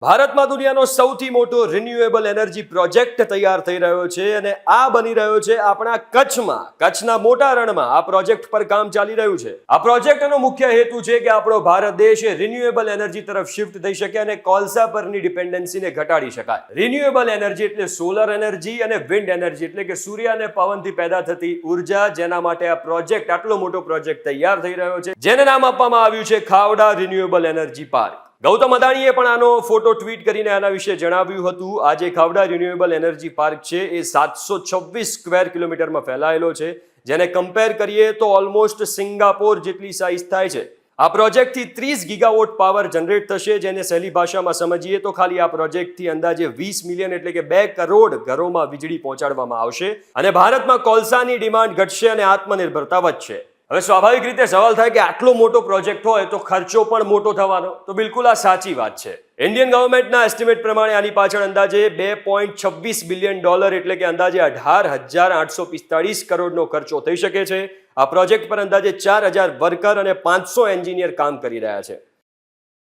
ભારતમાં દુનિયાનો સૌથી મોટો રિન્યુએબલ એનર્જી પ્રોજેક્ટ તૈયાર થઈ રહ્યો છે અને આ બની રહ્યો છે આપણા કચ્છના મોટા રણમાં આ પ્રોજેક્ટ પર કામ ચાલી રહ્યું છે. આ પ્રોજેક્ટનો મુખ્ય હેતુ છે કે આપણો ભારત દેશ રિન્યુએબલ એનર્જી તરફ શિફ્ટ થઈ શકે અને કોલસા પરની ડિપેન્ડન્સીને ઘટાડી શકાય. રિન્યુએબલ એનર્જી એટલે સોલર એનર્જી અને વિન્ડ એનર્જી એટલે કે સૂર્ય અને પવનથી પેદા થતી ઉર્જા, જેના માટે આ પ્રોજેક્ટ આટલો મોટો પ્રોજેક્ટ તૈયાર થઈ રહ્યો છે, જેને નામ આપવામાં આવ્યું છે Khavda renewable energy park. Gautam અદાણીએ પણ આનો ફોટો ટ્વીટ કરીને આના વિશે જણાવ્યું હતું. આ જે ખાવડા રિન્યુએબલ એનર્જી પાર્ક છે એ 726 સ્ક્વેર કિલોમીટરમાં ફેલાયેલો છે, જેને કમ્પેર કરીએ તો ઓલમોસ્ટ સિંગાપોર જેટલી સાઇઝ થાય છે. આ પ્રોજેક્ટથી 30 ગીગાવોટ પાવર જનરેટ થશે, જેને સહેલી ભાષામાં સમજીએ તો ખાલી આ પ્રોજેક્ટથી અંદાજે 20 મિલિયન એટલે કે 2 કરોડ ઘરોમાં વીજળી પહોંચાડવામાં આવશે અને ભારતમાં કોલસાની ડિમાન્ડ ઘટશે અને આત્મનિર્ભરતા વધશે. હવે સ્વાભાવિક રીતે સવાલ થાય કે આટલો મોટો પ્રોજેક્ટ હોય તો ખર્ચો પણ મોટો થવાનો. તો બિલકુલ આ સાચી વાત છે. ઇન્ડિયન ગવર્મેન્ટના એસ્ટિમેટ પ્રમાણે આની પાછળ અંદાજે $2.26 બિલિયન એટલે કે અંદાજે 18,845 કરોડનો ખર્ચો થઈ શકે છે. આ પ્રોજેક્ટ પર અંદાજે 4,000 વર્કર અને 500 એન્જિનિયર કામ કરી રહ્યા છે.